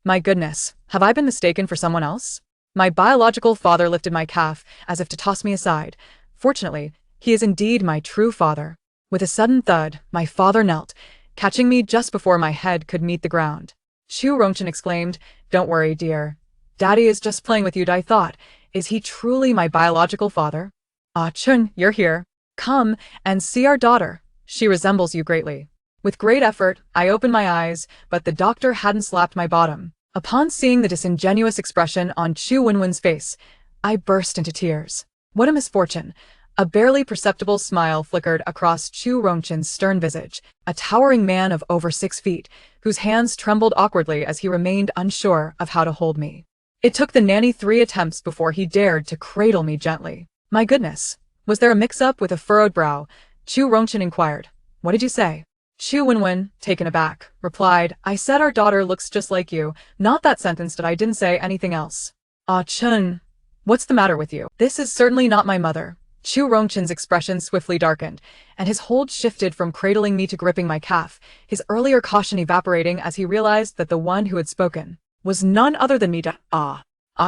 My goodness, have I been mistaken for someone else? My biological father lifted my calf as if to toss me aside. Fortunately, he is indeed my true father. With a sudden thud, my father knelt, catching me just before my head could meet the ground. Chu Rongchen exclaimed, "Don't worry, dear. Daddy is just playing with you." I thought, is he truly my biological father? "Ah, Chun, you're here. Come and see our daughter. She resembles you greatly." With great effort, I opened my eyes, but the doctor hadn't slapped my bottom. Upon seeing the disingenuous expression on Chu Wenwen's face, I burst into tears. What a misfortune! A barely perceptible smile flickered across Chu Rongchen's stern visage, a towering man of over 6 feet, whose hands trembled awkwardly as he remained unsure of how to hold me. It took the nanny 3 attempts before he dared to cradle me gently. My goodness, was there a mix-up? With a furrowed brow, Chu Rongchen inquired, "What did you say?" Chu Wenwen, taken aback, replied, "I said our daughter looks just like you, not that sentence." I didn't say anything else. "Ah, Chun, what's the matter with you? This is certainly not my mother." Chu Rongchen's expression swiftly darkened, and his hold shifted from cradling me to gripping my calf, his earlier caution evaporating as he realized that the one who had spoken was none other than me. Ah,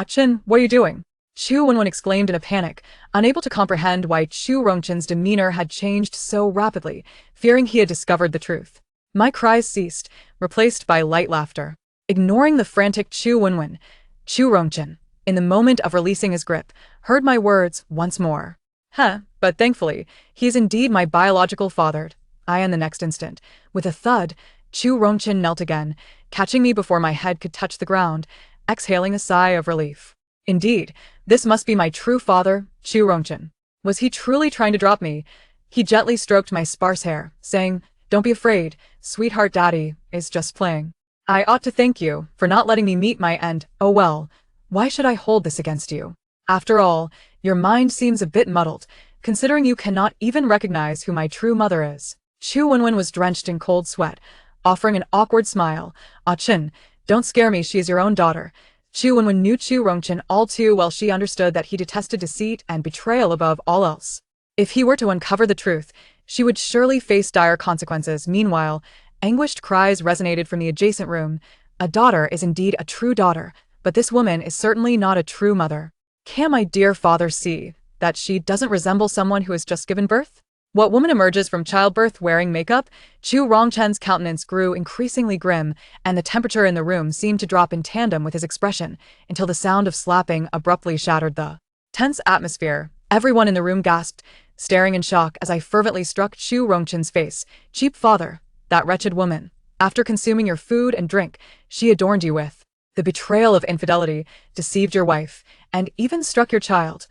Chun, what are you doing?" Chu Wenwen exclaimed in a panic, unable to comprehend why Chu Rongchen's demeanor had changed so rapidly, fearing he had discovered the truth. My cries ceased, replaced by light laughter. Ignoring the frantic Chu Wenwen, Chu Rongchen, in the moment of releasing his grip, heard my words once more. But thankfully, he is indeed my biological father. In the next instant, with a thud, Chu Rongchen knelt again, catching me before my head could touch the ground, exhaling a sigh of relief. Indeed, this must be my true father, Chu Rongchen. Was he truly trying to drop me? He gently stroked my sparse hair, saying, "Don't be afraid, sweetheart, daddy is just playing. I ought to thank you for not letting me meet my end. Oh well, why should I hold this against you? After all, your mind seems a bit muddled, considering you cannot even recognize who my true mother is." Chu Wenwen was drenched in cold sweat, offering an awkward smile. "Ah Chun, don't scare me, she is your own daughter." Chu Wenwen knew Chu Rongchen all too well. She understood that he detested deceit and betrayal above all else. If he were to uncover the truth, she would surely face dire consequences. Meanwhile, anguished cries resonated from the adjacent room. A daughter is indeed a true daughter, but this woman is certainly not a true mother. Can my dear father see that she doesn't resemble someone who has just given birth? What woman emerges from childbirth wearing makeup? Chu Rongchen's countenance grew increasingly grim, and the temperature in the room seemed to drop in tandem with his expression, until the sound of slapping abruptly shattered the tense atmosphere. Everyone in the room gasped, staring in shock as I fervently struck Chu Rongchen's face. "Cheap father, that wretched woman. After consuming your food and drink, she adorned you with the betrayal of infidelity, deceived your wife, and even struck your child."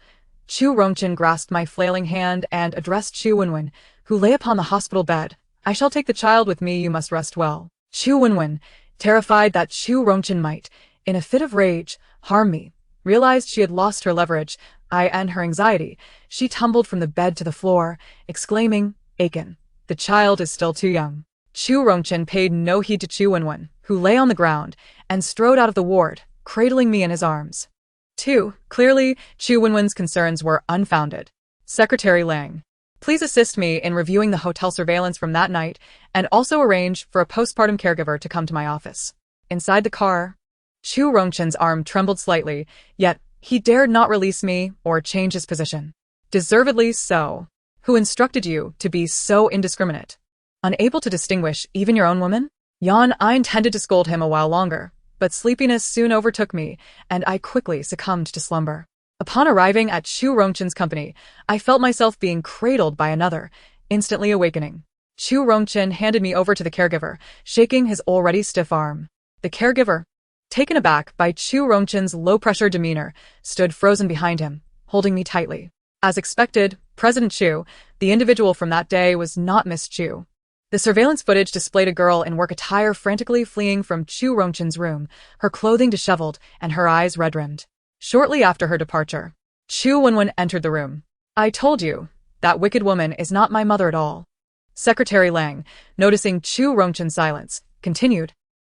Chu Rongchen grasped my flailing hand and addressed Chu Wenwen, who lay upon the hospital bed. "I shall take the child with me, you must rest well." Chu Wenwen, terrified that Chu Rongchen might, in a fit of rage, harm me, realized she had lost her leverage, and her anxiety. She tumbled from the bed to the floor, exclaiming, "Aiken, the child is still too young." Chu Rongchen paid no heed to Chu Wenwen, who lay on the ground, and strode out of the ward, cradling me in his arms. 2. Clearly, Chu Wenwen's concerns were unfounded. Secretary Lang, please assist me in reviewing the hotel surveillance from that night, and also arrange for a postpartum caregiver to come to my office. Inside the car, Chu Rongchen's arm trembled slightly, yet he dared not release me or change his position. "Deservedly so. Who instructed you to be so indiscriminate? Unable to distinguish even your own woman?" I intended to scold him a while longer, but sleepiness soon overtook me, and I quickly succumbed to slumber. Upon arriving at Chu Rongchen's company, I felt myself being cradled by another, instantly awakening. Chu Rongchen handed me over to the caregiver, shaking his already stiff arm. The caregiver, taken aback by Chu Rongchen's low-pressure demeanor, stood frozen behind him, holding me tightly. As expected, President Chu, the individual from that day, was not Miss Chu. The surveillance footage displayed a girl in work attire frantically fleeing from Chu Rongchen's room, her clothing disheveled and her eyes red-rimmed. Shortly after her departure, Chu Wenwen entered the room. "I told you, that wicked woman is not my mother at all." Secretary Lang, noticing Chu Rongchen's silence, continued,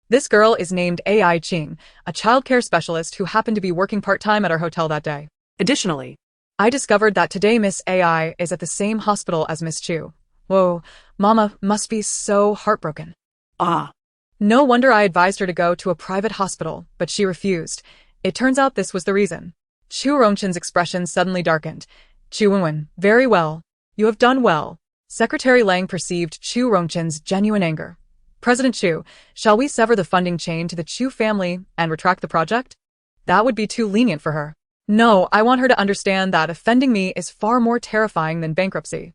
"This girl is named Ai Qing, a childcare specialist who happened to be working part-time at our hotel that day. Additionally, I discovered that today Miss Ai is at the same hospital as Miss Chu. Whoa, Mama must be so heartbroken." No wonder I advised her to go to a private hospital, but she refused. It turns out this was the reason. Chu Rongchen's expression suddenly darkened. Chu Wenwen, very well. You have done well. Secretary Lang perceived Chu Rongchen's genuine anger. President Chu, shall we sever the funding chain to the Chu family and retract the project? That would be too lenient for her. No, I want her to understand that offending me is far more terrifying than bankruptcy.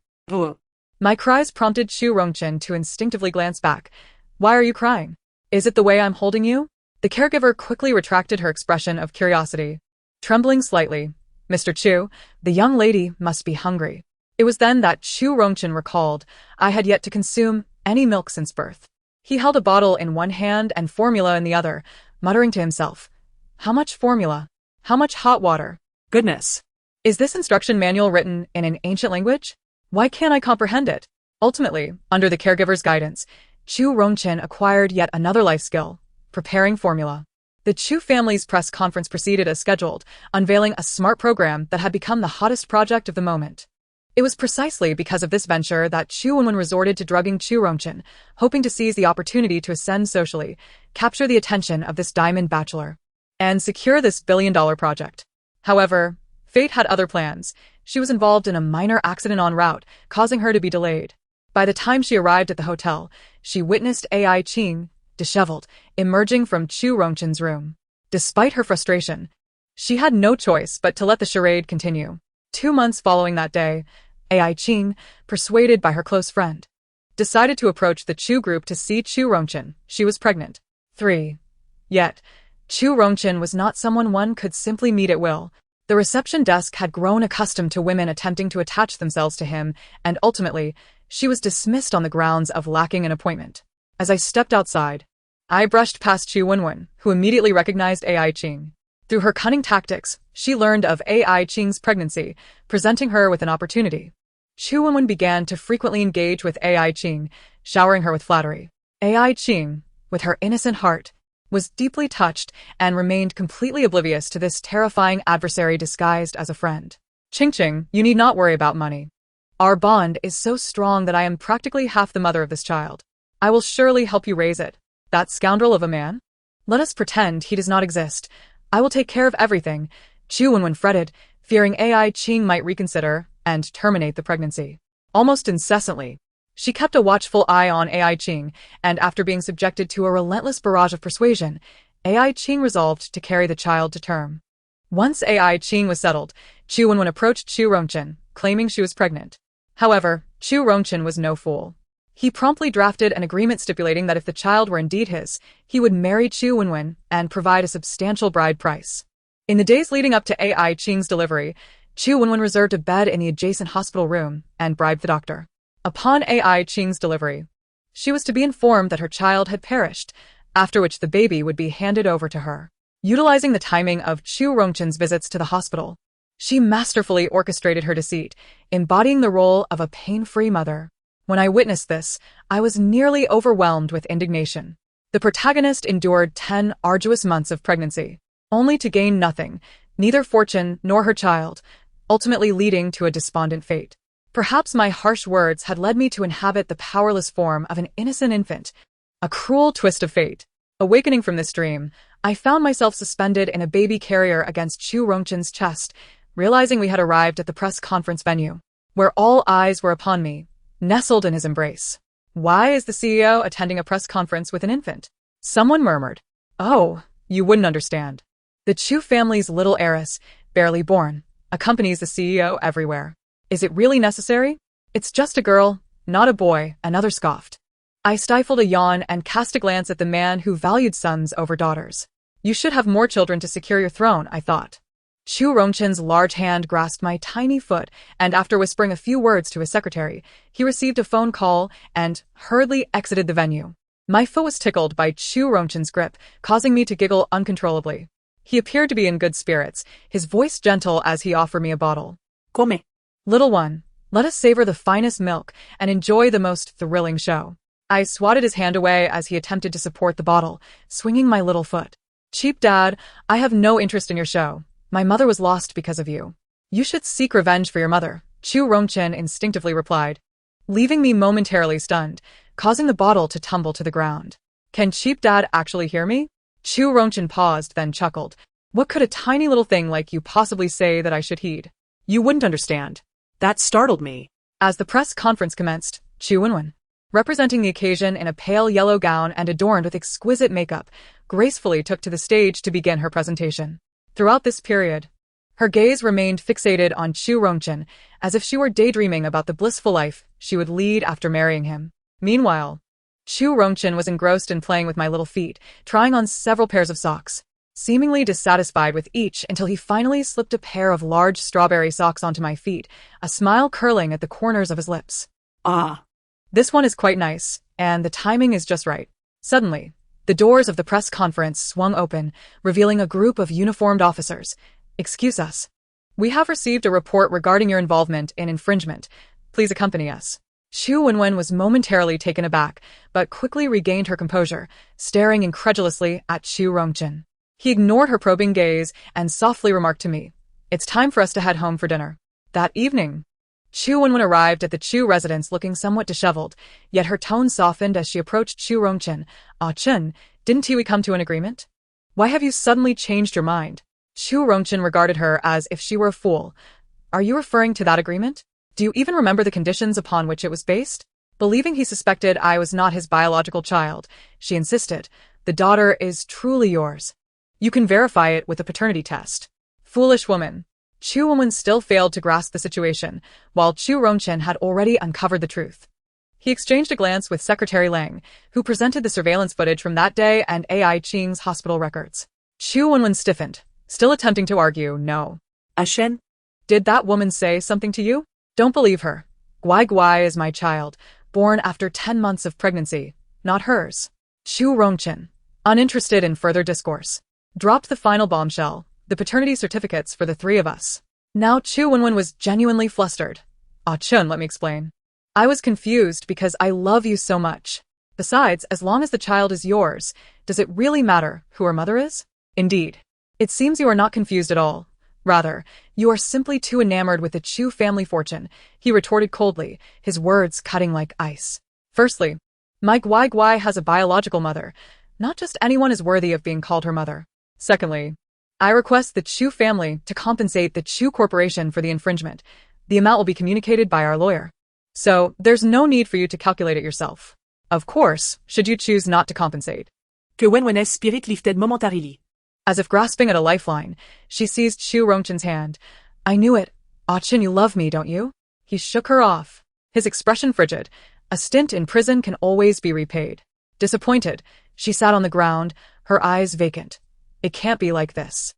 My cries prompted Chu Rongchen to instinctively glance back. Why are you crying? Is it the way I'm holding you? The caregiver quickly retracted her expression of curiosity. Trembling slightly, Mr. Chu, the young lady must be hungry. It was then that Chu Rongchen recalled, I had yet to consume any milk since birth. He held a bottle in one hand and formula in the other, muttering to himself, how much formula? How much hot water? Goodness! Is this instruction manual written in an ancient language? Why can't I comprehend it? Ultimately, under the caregiver's guidance, Chu Rongchen acquired yet another life skill, preparing formula. The Chu family's press conference proceeded as scheduled, unveiling a smart program that had become the hottest project of the moment. It was precisely because of this venture that Chu Wenwen resorted to drugging Chu Rongchen, hoping to seize the opportunity to ascend socially, capture the attention of this diamond bachelor, and secure this billion-dollar project. However, fate had other plans. She was involved in a minor accident en route, causing her to be delayed. By the time she arrived at the hotel, she witnessed Ai Qing, disheveled, emerging from Chu Rongchen's room. Despite her frustration, she had no choice but to let the charade continue. 2 months following that day, Ai Qing, persuaded by her close friend, decided to approach the Chu group to see Chu Rongchen. She was pregnant. 3. Yet, Chu Rongchen was not someone one could simply meet at will. The reception desk had grown accustomed to women attempting to attach themselves to him, and ultimately, she was dismissed on the grounds of lacking an appointment. As I stepped outside, I brushed past Chu Wenwen, who immediately recognized Ai Qing. Through her cunning tactics, she learned of Ai Qing's pregnancy, presenting her with an opportunity. Chu Wenwen began to frequently engage with Ai Qing, showering her with flattery. Ai Qing, with her innocent heart, was deeply touched and remained completely oblivious to this terrifying adversary disguised as a friend. Qing, you need not worry about money. Our bond is so strong that I am practically half the mother of this child. I will surely help you raise it. That scoundrel of a man? Let us pretend he does not exist. I will take care of everything. Chu Wenwen fretted, fearing Ai Qing might reconsider and terminate the pregnancy. Almost incessantly, she kept a watchful eye on Ai Qing, and after being subjected to a relentless barrage of persuasion, Ai Qing resolved to carry the child to term. Once Ai Qing was settled, Chu Wenwen approached Chu Rongchen, claiming she was pregnant. However, Chu Rongchen was no fool. He promptly drafted an agreement stipulating that if the child were indeed his, he would marry Chu Wenwen and provide a substantial bride price. In the days leading up to Ai Qing's delivery, Chu Wenwen reserved a bed in the adjacent hospital room and bribed the doctor. Upon Ai Qing's delivery, she was to be informed that her child had perished, after which the baby would be handed over to her. Utilizing the timing of Chu Rongchen's visits to the hospital, she masterfully orchestrated her deceit, embodying the role of a pain-free mother. When I witnessed this, I was nearly overwhelmed with indignation. The protagonist endured 10 arduous months of pregnancy, only to gain nothing, neither fortune nor her child, ultimately leading to a despondent fate. Perhaps my harsh words had led me to inhabit the powerless form of an innocent infant, a cruel twist of fate. Awakening from this dream, I found myself suspended in a baby carrier against Chu Rongchen's chest, realizing we had arrived at the press conference venue, where all eyes were upon me, nestled in his embrace. Why is the CEO attending a press conference with an infant? Someone murmured. Oh, you wouldn't understand. The Chu family's little heiress, barely born, accompanies the CEO everywhere. Is it really necessary? It's just a girl, not a boy, another scoffed. I stifled a yawn and cast a glance at the man who valued sons over daughters. You should have more children to secure your throne, I thought. Chu Rongchen's large hand grasped my tiny foot, and after whispering a few words to his secretary, he received a phone call and hurriedly exited the venue. My foot was tickled by Chu Rongchen's grip, causing me to giggle uncontrollably. He appeared to be in good spirits, his voice gentle as he offered me a bottle. Come. Little one, let us savor the finest milk and enjoy the most thrilling show. I swatted his hand away as he attempted to support the bottle, swinging my little foot. Cheap dad, I have no interest in your show. My mother was lost because of you. You should seek revenge for your mother, Chu Rongchen instinctively replied, leaving me momentarily stunned, causing the bottle to tumble to the ground. Can cheap dad actually hear me? Chu Rongchen paused, then chuckled. What could a tiny little thing like you possibly say that I should heed? You wouldn't understand. That startled me. As the press conference commenced, Chu Wenwen, representing the occasion in a pale yellow gown and adorned with exquisite makeup, gracefully took to the stage to begin her presentation. Throughout this period, her gaze remained fixated on Chu Rongchen, as if she were daydreaming about the blissful life she would lead after marrying him. Meanwhile, Chu Rongchen was engrossed in playing with my little feet, trying on several pairs of socks, seemingly dissatisfied with each until he finally slipped a pair of large strawberry socks onto my feet, a smile curling at the corners of his lips. Ah. This one is quite nice, and the timing is just right. Suddenly, the doors of the press conference swung open, revealing a group of uniformed officers. Excuse us. We have received a report regarding your involvement in infringement. Please accompany us. Chu Wenwen was momentarily taken aback, but quickly regained her composure, staring incredulously at Chu Rongchen. He ignored her probing gaze and softly remarked to me, "It's time for us to head home for dinner." That evening, Chu Wenwen arrived at the Chu residence looking somewhat disheveled, yet her tone softened as she approached Chu Rongchen. "Ah Chen, didn't we come to an agreement? Why have you suddenly changed your mind?" Chu Rongchen regarded her as if she were a fool. "Are you referring to that agreement? Do you even remember the conditions upon which it was based?" Believing he suspected I was not his biological child, she insisted, "The daughter is truly yours. You can verify it with a paternity test." Foolish woman. Chu Wenwen still failed to grasp the situation, while Chu Rongchen had already uncovered the truth. He exchanged a glance with Secretary Lang, who presented the surveillance footage from that day and Ai Qing's hospital records. Chu Wenwen stiffened, still attempting to argue, "No." Ashen? "Did that woman say something to you?" "Don't believe her. Guai Guai is my child, born after 10 months of pregnancy, not hers." Chu Rongchen, uninterested in further discourse, dropped the final bombshell, the paternity certificates for the three of us. Now Chu Wenwen was genuinely flustered. "Ah Chun, let me explain. I was confused because I love you so much. Besides, as long as the child is yours, does it really matter who her mother is?" "Indeed. It seems you are not confused at all. Rather, you are simply too enamored with the Chu family fortune," he retorted coldly, his words cutting like ice. "Firstly, my Guai Guai has a biological mother. Not just anyone is worthy of being called her mother. Secondly, I request the Chu family to compensate the Chu Corporation for the infringement. The amount will be communicated by our lawyer. So, there's no need for you to calculate it yourself. Of course, should you choose not to compensate." Que Wenwen's spirit lifted momentarily. As if grasping at a lifeline, she seized Chu Rongchen's hand. "I knew it. Ah Chin, you love me, don't you?" He shook her off, his expression frigid. A stint in prison can always be repaid. Disappointed, she sat on the ground, her eyes vacant. It can't be like this.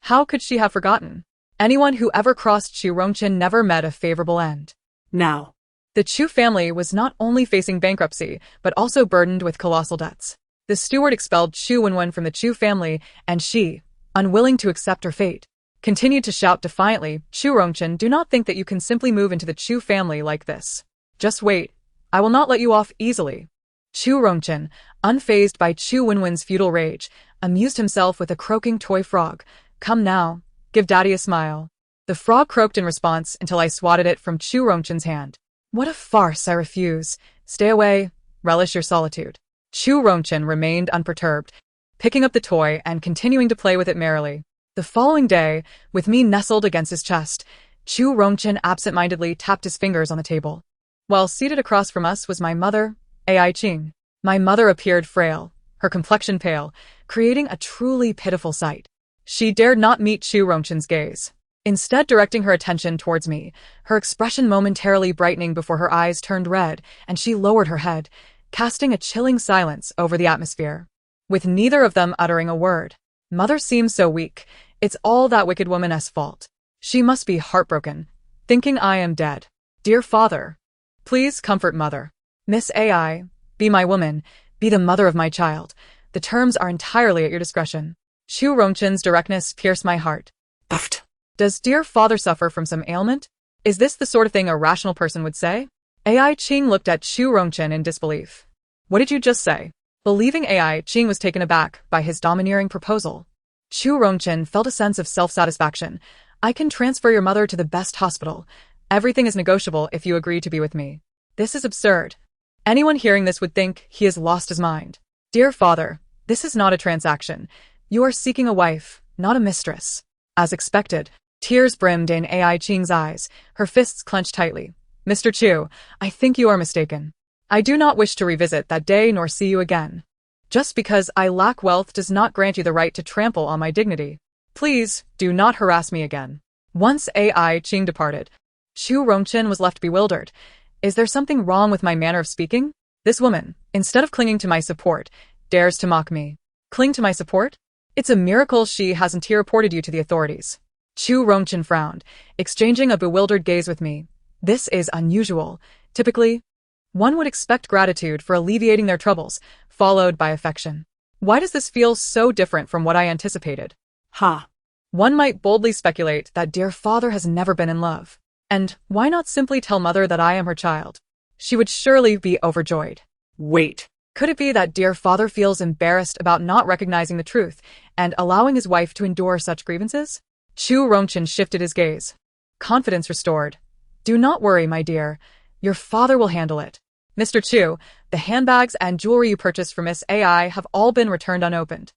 How could she have forgotten? Anyone who ever crossed Chu Rongchen never met a favorable end. Now, the Chu family was not only facing bankruptcy, but also burdened with colossal debts. The steward expelled Chu Wenwen from the Chu family, and she, unwilling to accept her fate, continued to shout defiantly, "Chu Rongchen, do not think that you can simply move into the Chu family like this. Just wait. I will not let you off easily." Chu Rongchen, unfazed by Chu Wenwen's futile rage, amused himself with a croaking toy frog. "Come now, give daddy a smile." The frog croaked in response until I swatted it from Chu Rongchen's hand. "What a farce, I refuse. Stay away, relish your solitude." Chu Rongchen remained unperturbed, picking up the toy and continuing to play with it merrily. The following day, with me nestled against his chest, Chu Rongchen absent-mindedly tapped his fingers on the table. While seated across from us was my mother, Ai Qing. My mother appeared frail, her complexion pale, creating a truly pitiful sight. She dared not meet Chu Rongchen's gaze, instead directing her attention towards me, her expression momentarily brightening before her eyes turned red, and she lowered her head, casting a chilling silence over the atmosphere. With neither of them uttering a word. Mother seems so weak. It's all that wicked woman's fault. She must be heartbroken, thinking I am dead. Dear father, please comfort mother. Miss Ai, be my woman, be the mother of my child. The terms are entirely at your discretion. Chu Rongchen's directness pierced my heart. Puffed. Does dear father suffer from some ailment? Is this the sort of thing a rational person would say? Ai Qing looked at Chu Rongchen in disbelief. What did you just say? Believing Ai Qing was taken aback by his domineering proposal, Chu Rongchen felt a sense of self-satisfaction. I can transfer your mother to the best hospital. Everything is negotiable if you agree to be with me. This is absurd. Anyone hearing this would think he has lost his mind. Dear father, this is not a transaction. You are seeking a wife, not a mistress. As expected, tears brimmed in Ai Qing's eyes, her fists clenched tightly. Mr. Chu, I think you are mistaken. I do not wish to revisit that day nor see you again. Just because I lack wealth does not grant you the right to trample on my dignity. Please, do not harass me again. Once Ai Qing departed, Chu Rongchen was left bewildered. Is there something wrong with my manner of speaking? This woman, instead of clinging to my support, dares to mock me. Cling to my support? It's a miracle she hasn't reported you to the authorities. Chu Rongchen frowned, exchanging a bewildered gaze with me. This is unusual. Typically, one would expect gratitude for alleviating their troubles, followed by affection. Why does this feel so different from what I anticipated? Ha. One might boldly speculate that dear father has never been in love. And why not simply tell mother that I am her child? She would surely be overjoyed. Wait. Could it be that dear father feels embarrassed about not recognizing the truth and allowing his wife to endure such grievances? Chu Rongchen shifted his gaze. Confidence restored. Do not worry, my dear. Your father will handle it. Mr. Chu, the handbags and jewelry you purchased for Miss Ai have all been returned unopened.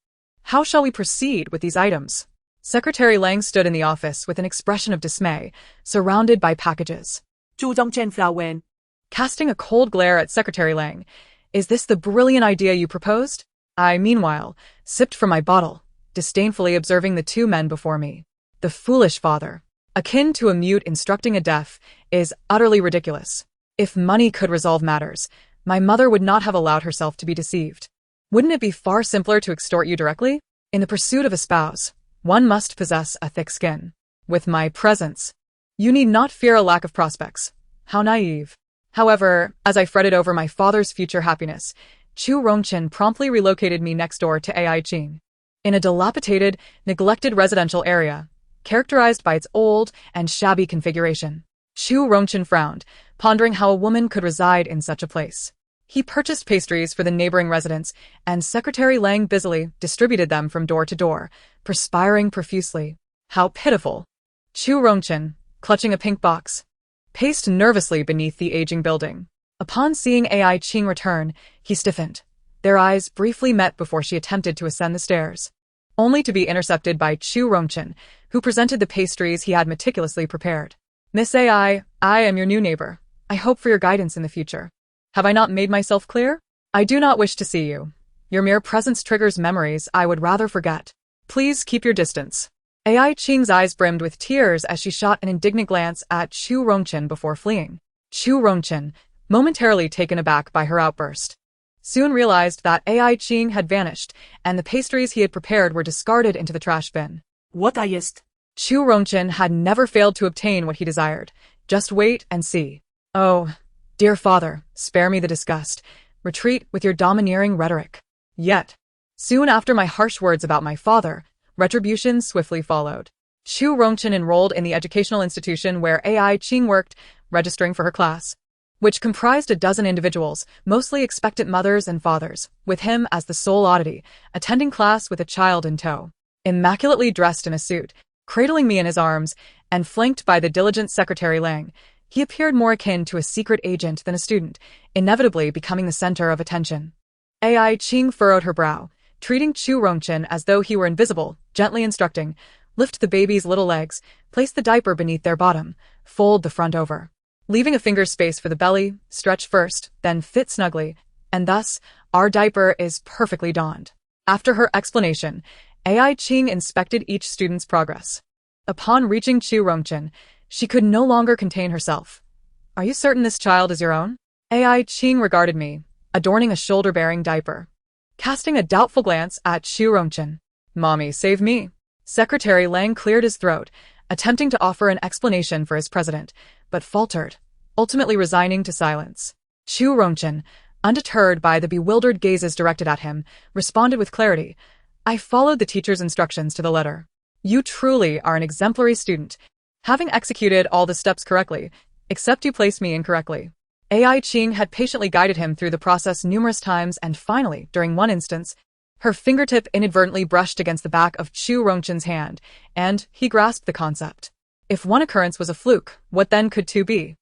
How shall we proceed with these items? Secretary Lang stood in the office with an expression of dismay, surrounded by packages. Chu Rongchen frowned. Casting a cold glare at Secretary Lang, is this the brilliant idea you proposed? I, meanwhile, sipped from my bottle, disdainfully observing the two men before me. The foolish father, akin to a mute instructing a deaf, is utterly ridiculous. If money could resolve matters, my mother would not have allowed herself to be deceived. Wouldn't it be far simpler to extort you directly? In the pursuit of a spouse, one must possess a thick skin. With my presence, you need not fear a lack of prospects. How naive. However, as I fretted over my father's future happiness, Chu Rongchen promptly relocated me next door to Ai Qing. In a dilapidated, neglected residential area, characterized by its old and shabby configuration. Chu Rongchen frowned, pondering how a woman could reside in such a place. He purchased pastries for the neighboring residents, and Secretary Lang busily distributed them from door to door, perspiring profusely. How pitiful. Chu Rongchen, clutching a pink box, paced nervously beneath the aging building. Upon seeing Ai Qing return, he stiffened. Their eyes briefly met before she attempted to ascend the stairs, only to be intercepted by Chu Rongchen, who presented the pastries he had meticulously prepared. Miss Ai, I am your new neighbor. I hope for your guidance in the future. Have I not made myself clear? I do not wish to see you. Your mere presence triggers memories I would rather forget. Please keep your distance. Ai Qing's eyes brimmed with tears as she shot an indignant glance at Chu Rongchen before fleeing. Chu Rongchen, momentarily taken aback by her outburst, soon realized that Ai Qing had vanished and the pastries he had prepared were discarded into the trash bin. What highest? Chu Rongchen had never failed to obtain what he desired. Just wait and see. Oh, dear father, spare me the disgust. Retreat with your domineering rhetoric. Yet, soon after my harsh words about my father, retribution swiftly followed. Chu Rongchen enrolled in the educational institution where Ai Qing worked, registering for her class, which comprised a dozen individuals, mostly expectant mothers and fathers, with him as the sole oddity, attending class with a child in tow. Immaculately dressed in a suit, cradling me in his arms, and flanked by the diligent Secretary Lang, he appeared more akin to a secret agent than a student, inevitably becoming the center of attention. Ai Qing furrowed her brow, treating Chu Rongchen as though he were invisible, gently instructing, lift the baby's little legs, place the diaper beneath their bottom, fold the front over, leaving a finger space for the belly, stretch first, then fit snugly, and thus, our diaper is perfectly donned. After her explanation, Ai Qing inspected each student's progress. Upon reaching Chu Rongchen, she could no longer contain herself. Are you certain this child is your own? Ai Qing regarded me, adorning a shoulder-bearing diaper, casting a doubtful glance at Chu Rongchen. Mommy, save me. Secretary Lang cleared his throat, attempting to offer an explanation for his president, but faltered, ultimately resigning to silence. Chu Rongchen, undeterred by the bewildered gazes directed at him, responded with clarity. I followed the teacher's instructions to the letter. You truly are an exemplary student, having executed all the steps correctly, except you placed me incorrectly. Ai Qing had patiently guided him through the process numerous times and finally, during one instance, her fingertip inadvertently brushed against the back of Chu Rongchen's hand, and he grasped the concept. If one occurrence was a fluke, what then could two be?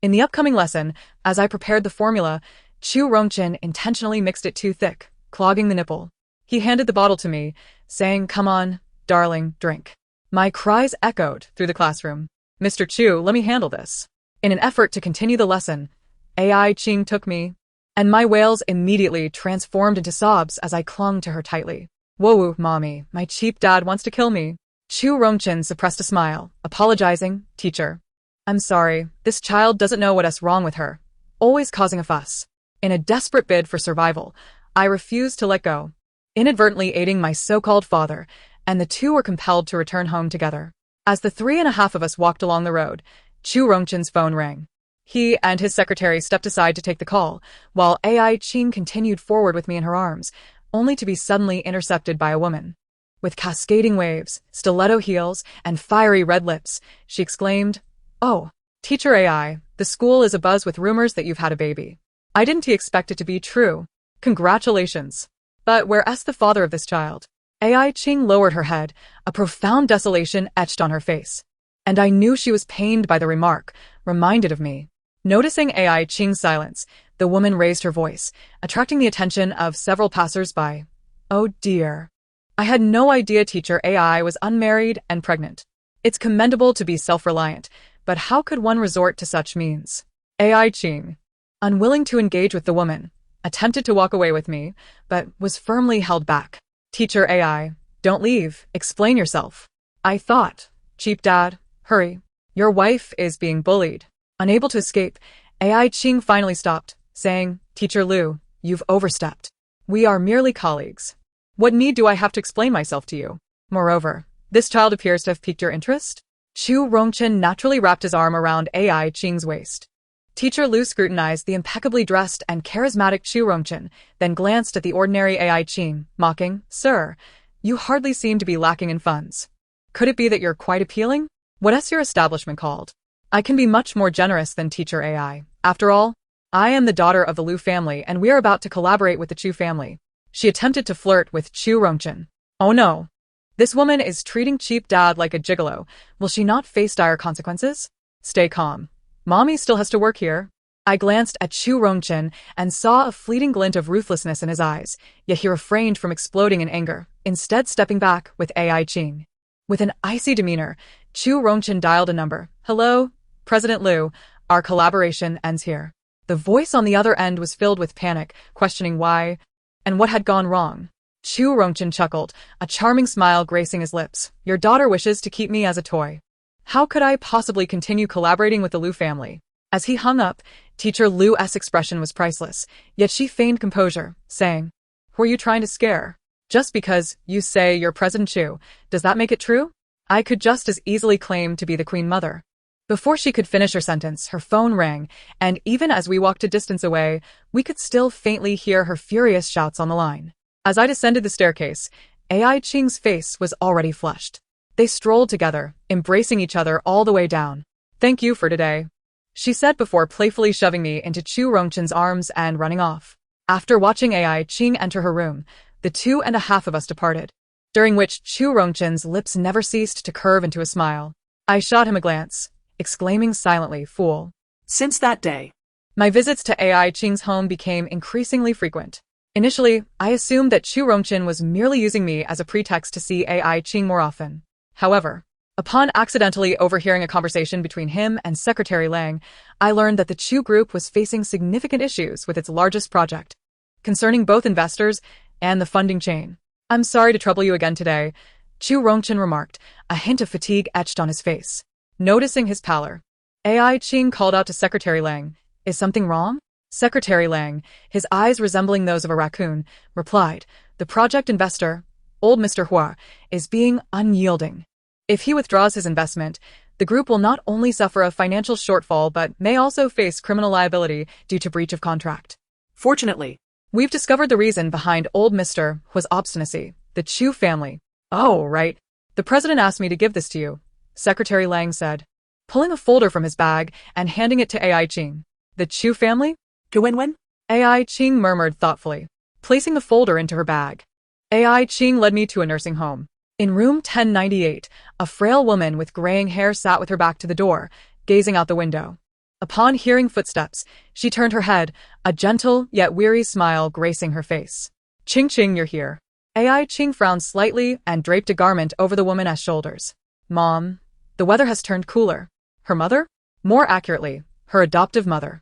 In the upcoming lesson, as I prepared the formula, Chu Rongchen intentionally mixed it too thick, clogging the nipple. He handed the bottle to me, saying, "Come on, darling, drink." My cries echoed through the classroom. "Mr. Chu, let me handle this." In an effort to continue the lesson, AI Ching took me, and my wails immediately transformed into sobs as I clung to her tightly. "Whoa, mommy, my cheap dad wants to kill me." Chu Rongchen suppressed a smile, apologizing, "Teacher, I'm sorry, this child doesn't know what's wrong with her, always causing a fuss." In a desperate bid for survival, I refused to let go, inadvertently aiding my so-called father, and the two were compelled to return home together. As the 3.5 of us walked along the road, Chu Rongchen's phone rang. He and his secretary stepped aside to take the call, while AI Ching continued forward with me in her arms, only to be suddenly intercepted by a woman. With cascading waves, stiletto heels, and fiery red lips, she exclaimed, "Oh, Teacher AI, the school is abuzz with rumors that you've had a baby. I didn't expect it to be true. Congratulations. But where's the father of this child?" AI Ching lowered her head, a profound desolation etched on her face. And I knew she was pained by the remark, reminded of me. Noticing AI Ching's silence, the woman raised her voice, attracting the attention of several passers-by. "Oh dear. I had no idea Teacher AI was unmarried and pregnant. It's commendable to be self-reliant, but how could one resort to such means?" AI Ching, unwilling to engage with the woman, attempted to walk away with me, but was firmly held back. "Teacher AI, don't leave, explain yourself." I thought, "Cheap dad, hurry. Your wife is being bullied." Unable to escape, AI Ching finally stopped, saying, "Teacher Liu, you've overstepped. We are merely colleagues. What need do I have to explain myself to you? Moreover, this child appears to have piqued your interest." Chu Rongchen naturally wrapped his arm around AI Ching's waist. Teacher Liu scrutinized the impeccably dressed and charismatic Chu Rongchen, then glanced at the ordinary AI Ching, mocking, "Sir, you hardly seem to be lacking in funds. Could it be that you're quite appealing? What's your establishment called? I can be much more generous than Teacher AI. After all, I am the daughter of the Liu family and we are about to collaborate with the Chu family." She attempted to flirt with Chu Rongchen. "Oh no. This woman is treating cheap dad like a gigolo. Will she not face dire consequences? Stay calm. Mommy still has to work here." I glanced at Chu Rongchen and saw a fleeting glint of ruthlessness in his eyes, yet he refrained from exploding in anger, instead stepping back with AI Ching. With an icy demeanor, Chu Rongchen dialed a number. "Hello, President Liu, our collaboration ends here." The voice on the other end was filled with panic, questioning why and what had gone wrong. Chu Rongchen chuckled, a charming smile gracing his lips. "Your daughter wishes to keep me as a toy. How could I possibly continue collaborating with the Liu family?" As he hung up, Teacher Liu's expression was priceless, yet she feigned composure, saying, "Who are you trying to scare? Just because you say you're President Chu, does that make it true? I could just as easily claim to be the Queen Mother." Before she could finish her sentence, her phone rang, and even as we walked a distance away, we could still faintly hear her furious shouts on the line. As I descended the staircase, AI Ching's face was already flushed. They strolled together, embracing each other all the way down. "Thank you for today," she said before playfully shoving me into Chu Rongchen's arms and running off. After watching AI Ching enter her room, the 2.5 of us departed, during which Chu Rongchen's lips never ceased to curve into a smile. I shot him a glance, exclaiming silently, "Fool." Since that day, My visits to AI Ching's home became increasingly frequent. Initially, I assumed that Chu Rongchen was merely using me as a pretext to see AI Ching more often. However, upon accidentally overhearing a conversation between him and Secretary Lang, I learned that the Chu Group was facing significant issues with its largest project, concerning both investors and the funding chain. "I'm sorry to trouble you again today," Chu Rongchen remarked, a hint of fatigue etched on his face. Noticing his pallor, AI Ching called out to Secretary Lang, "Is something wrong?" Secretary Lang, his eyes resembling those of a raccoon, replied, "The project investor, old Mr. Hua, is being unyielding. If he withdraws his investment, the group will not only suffer a financial shortfall but may also face criminal liability due to breach of contract. fortunately, We've discovered the reason behind old Mr. Hua's obstinacy, the Chu family." "Oh, right. The president asked me to give this to you," Secretary Lang said, pulling a folder from his bag and handing it to AI Ching. "The Chu family?" Gwenwen? AI Ching murmured thoughtfully, placing the folder into her bag. AI Ching led me to a nursing home. In room 1098, a frail woman with graying hair sat with her back to the door, gazing out the window. Upon hearing footsteps, she turned her head, a gentle yet weary smile gracing her face. Ching Ching, you're here. AI Ching frowned slightly and draped a garment over the woman's shoulders. Mom, the weather has turned cooler. Her mother? More accurately, her adoptive mother.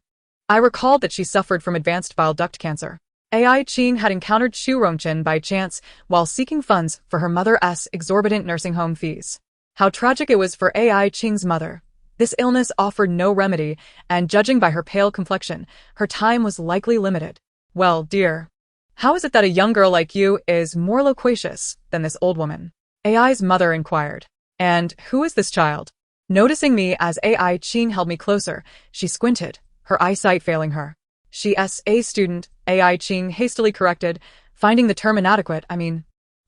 I recalled that she suffered from advanced bile duct cancer. AI Ching had encountered Chu Rongchen by chance while seeking funds for her mother's exorbitant nursing home fees. How tragic it was for AI Ching's mother. This illness offered no remedy, and judging by her pale complexion, her time was likely limited. Well, dear, how is it that a young girl like you is more loquacious than this old woman? AI's mother inquired. And who is this child? Noticing me as AI Ching held me closer, she squinted, her eyesight failing her. She's a student, AI Ching hastily corrected, finding the term inadequate.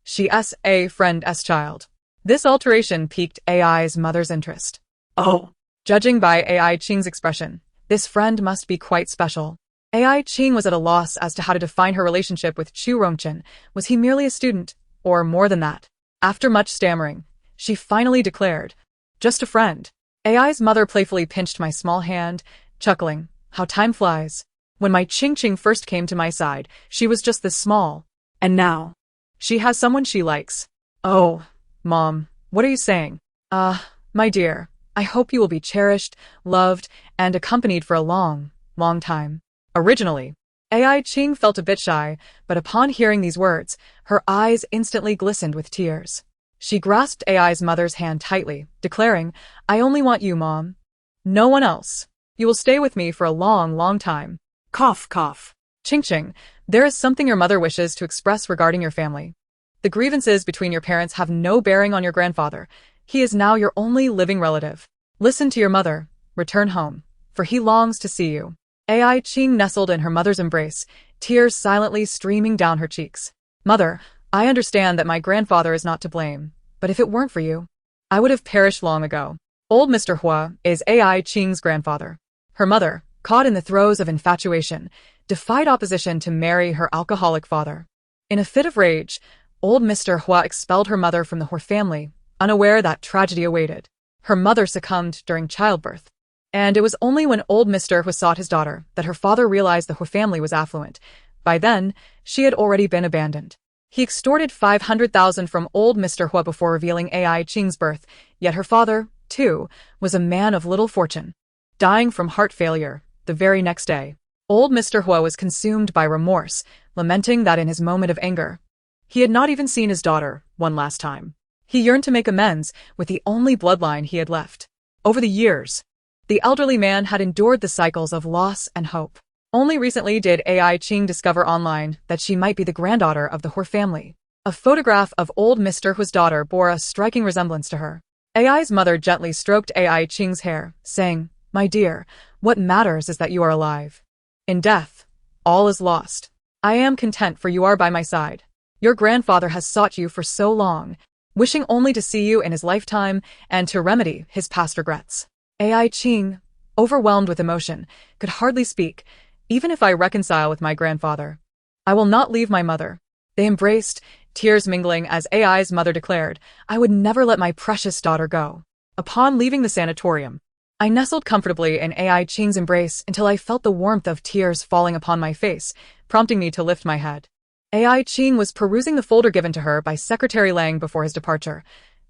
She's a friend's child. This alteration piqued AI's mother's interest. Oh. Judging by AI Ching's expression, this friend must be quite special. AI Ching was at a loss as to how to define her relationship with Chu Rongchen. Was he merely a student, or more than that? After much stammering, she finally declared, just a friend. AI's mother playfully pinched my small hand, chuckling, how time flies. When my Ching Ching first came to my side, she was just this small. And now? She has someone she likes. Oh, Mom, what are you saying? My dear, I hope you will be cherished, loved, and accompanied for a long, long time. Originally, AI Ching felt a bit shy, but upon hearing these words, her eyes instantly glistened with tears. She grasped AI's mother's hand tightly, declaring, I only want you, Mom. No one else. You will stay with me for a long, long time. Cough, cough. Ching Ching, there is something your mother wishes to express regarding your family. The grievances between your parents have no bearing on your grandfather. He is now your only living relative. Listen to your mother. Return home, for he longs to see you. AI Ching nestled in her mother's embrace, tears silently streaming down her cheeks. Mother, I understand that my grandfather is not to blame, but if it weren't for you, I would have perished long ago. Old Mr. Hua is AI Ching's grandfather. Her mother, caught in the throes of infatuation, defied opposition to marry her alcoholic father. In a fit of rage, old Mr. Hua expelled her mother from the Hua family, unaware that tragedy awaited. Her mother succumbed during childbirth. And it was only when old Mr. Hua sought his daughter that her father realized the Hua family was affluent. By then, she had already been abandoned. He extorted 500,000 from old Mr. Hua before revealing AI Ching's birth, yet her father, too, was a man of little fortune. Dying from heart failure, the very next day, old Mr. Hua was consumed by remorse, lamenting that in his moment of anger, he had not even seen his daughter one last time. He yearned to make amends with the only bloodline he had left. Over the years, the elderly man had endured the cycles of loss and hope. Only recently did AI Ching discover online that she might be the granddaughter of the Hua family. A photograph of old Mr. Hua's daughter bore a striking resemblance to her. AI's mother gently stroked AI Ching's hair, saying, My dear, what matters is that you are alive. In death, all is lost. I am content for you are by my side. Your grandfather has sought you for so long, wishing only to see you in his lifetime and to remedy his past regrets. AI Ching, overwhelmed with emotion, could hardly speak. Even if I reconcile with my grandfather, I will not leave my mother. They embraced, tears mingling as AI's mother declared, I would never let my precious daughter go. Upon leaving the sanatorium, I nestled comfortably in AI Ching's embrace until I felt the warmth of tears falling upon my face, prompting me to lift my head. AI Ching was perusing the folder given to her by Secretary Lang before his departure.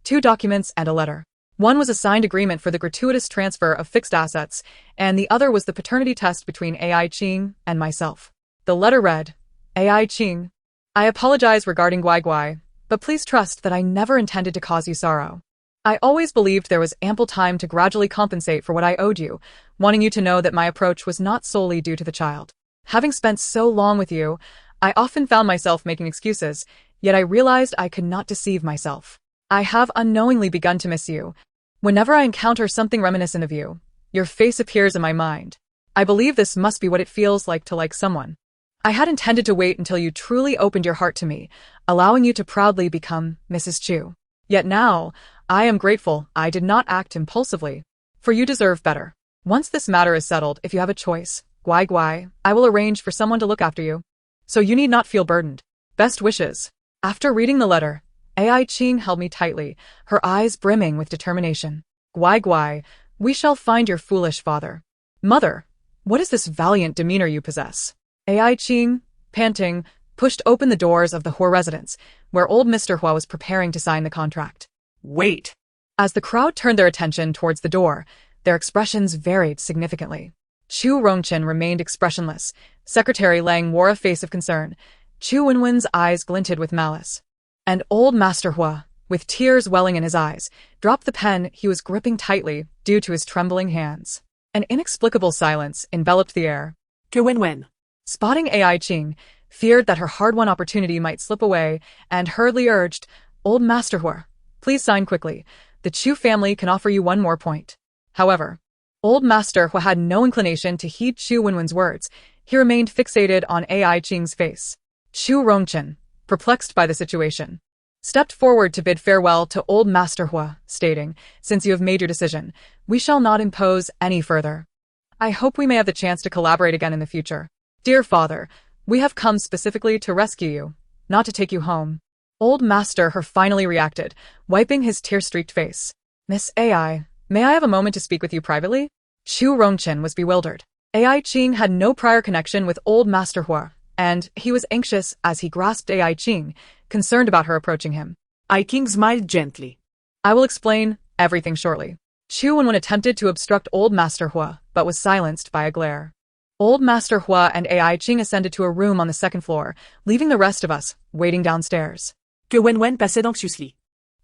2 documents and a letter. One was a signed agreement for the gratuitous transfer of fixed assets, and the other was the paternity test between AI Ching and myself. The letter read, AI Ching, I apologize regarding Guai Guai, but please trust that I never intended to cause you sorrow. I always believed there was ample time to gradually compensate for what I owed you, wanting you to know that my approach was not solely due to the child. Having spent so long with you, I often found myself making excuses, yet I realized I could not deceive myself. I have unknowingly begun to miss you. Whenever I encounter something reminiscent of you, your face appears in my mind. I believe this must be what it feels like to like someone. I had intended to wait until you truly opened your heart to me, allowing you to proudly become Mrs. Chu. Yet now, I am grateful I did not act impulsively, for you deserve better. Once this matter is settled, if you have a choice, Guai Guai, I will arrange for someone to look after you. So you need not feel burdened. Best wishes. After reading the letter, AI Ching held me tightly, her eyes brimming with determination. Guai Guai, we shall find your foolish father. Mother, what is this valiant demeanor you possess? AI Ching, panting, pushed open the doors of the Hua residence, where old Mr. Hua was preparing to sign the contract. Wait. As the crowd turned their attention towards the door, their expressions varied significantly. Chu Rongchen remained expressionless. Secretary Lang wore a face of concern. Chu Wenwen's eyes glinted with malice. And old Master Hua, with tears welling in his eyes, dropped the pen he was gripping tightly due to his trembling hands. An inexplicable silence enveloped the air. Chu Wenwen. Spotting Ai Qing, feared that her hard-won opportunity might slip away, and hurriedly urged, "Old Master Hua, please sign quickly. The Chu family can offer you one more point." However, old Master Hua had no inclination to heed Chu Wenwen's words. He remained fixated on Ai Qing's face. Chu Rongchen, perplexed by the situation, stepped forward to bid farewell to old Master Hua, stating, "Since you have made your decision, we shall not impose any further. I hope we may have the chance to collaborate again in the future. Dear father, we have come specifically to rescue you, not to take you home." Old Master Hua finally reacted, wiping his tear-streaked face. "Miss Ai, may I have a moment to speak with you privately?" Chu Rongchen was bewildered. Ai Qing had no prior connection with old Master Hua, and he was anxious as he grasped Ai Qing, concerned about her approaching him. Ai Qing smiled gently. "I will explain everything shortly." Chu Wenwen attempted to obstruct old Master Hua, but was silenced by a glare. Old Master Hua and Ai Qing ascended to a room on the second floor, leaving the rest of us waiting downstairs. Chu Wenwen passed anxiously,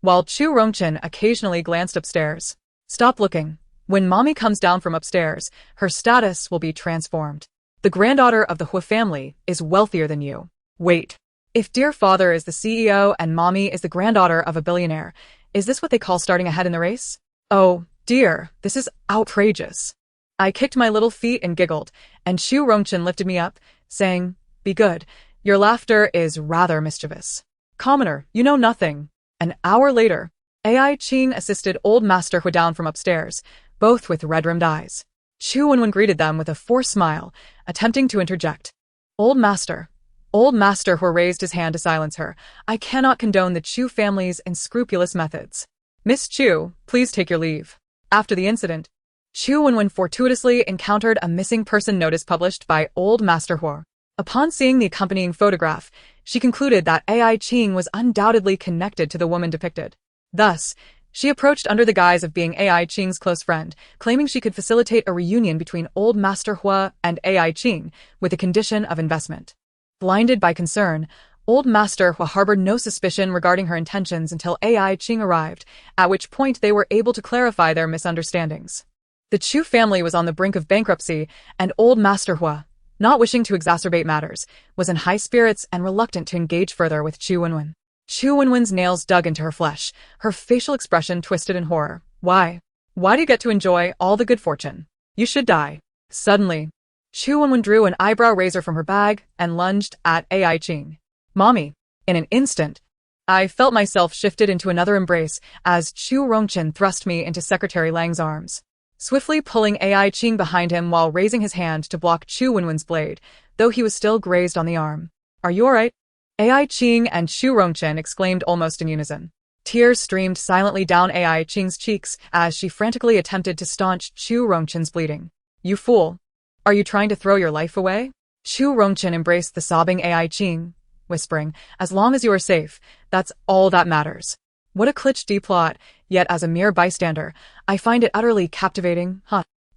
while Chu Rongchen occasionally glanced upstairs. "Stop looking. When mommy comes down from upstairs, her status will be transformed. The granddaughter of the Hua family is wealthier than you." "Wait. If dear father is the CEO and mommy is the granddaughter of a billionaire, is this what they call starting ahead in the race? Oh, dear, this is outrageous." I kicked my little feet and giggled, and Chu Rongchen lifted me up, saying, "Be good. Your laughter is rather mischievous. Commoner, you know nothing." An hour later, Ai Qing assisted old Master Hua down from upstairs, both with red-rimmed eyes. Chu Wenwen greeted them with a forced smile, attempting to interject. Old Master Hua raised his hand to silence her. "I cannot condone the Chu family's unscrupulous methods. Miss Chu, please take your leave." After the incident, Chu Wenwen fortuitously encountered a missing person notice published by old Master Hua. Upon seeing the accompanying photograph, she concluded that Ai Qing was undoubtedly connected to the woman depicted. Thus, she approached under the guise of being Ai Qing's close friend, claiming she could facilitate a reunion between old Master Hua and Ai Qing with the condition of investment. Blinded by concern, old Master Hua harbored no suspicion regarding her intentions until Ai Qing arrived, at which point they were able to clarify their misunderstandings. The Chu family was on the brink of bankruptcy, and old Master Hua, not wishing to exacerbate matters, was in high spirits and reluctant to engage further with Chu Wenwen. Chu Wenwen's nails dug into her flesh, her facial expression twisted in horror. Why? Why do you get to enjoy all the good fortune? You should die." Suddenly, Chu Wenwen drew an eyebrow razor from her bag and lunged at Ai Qing. "Mommy!" In an instant, I felt myself shifted into another embrace as Chu Rongchen thrust me into Secretary Lang's arms, swiftly pulling Ai Qing behind him while raising his hand to block Chu Wenwen's blade, though he was still grazed on the arm. "Are you all right?" Ai Qing and Chu Rongchen exclaimed almost in unison. Tears streamed silently down Ai Qing's cheeks as she frantically attempted to staunch Chu Rongchen's bleeding. "You fool! Are you trying to throw your life away?" Chu Rongchen embraced the sobbing Ai Qing, whispering, "As long as you are safe, that's all that matters." What a cliché plot, yet as a mere bystander, I find it utterly captivating,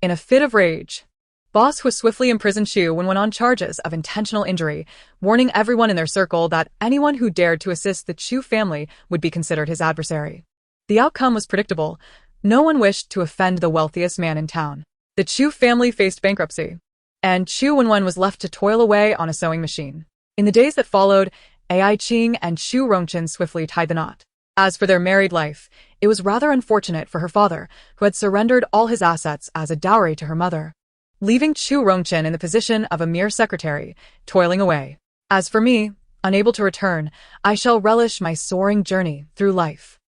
In a fit of rage, Boss Hua swiftly imprisoned Chu Wenwen on charges of intentional injury, warning everyone in their circle that anyone who dared to assist the Chu family would be considered his adversary. The outcome was predictable. No one wished to offend the wealthiest man in town. The Chu family faced bankruptcy, and Chu Wenwen was left to toil away on a sewing machine. In the days that followed, Ai Qing and Chu Rongchen swiftly tied the knot. As for their married life, it was rather unfortunate for her father, who had surrendered all his assets as a dowry to her mother, leaving Chu Rongchen in the position of a mere secretary, toiling away. As for me, unable to return, I shall relish my soaring journey through life.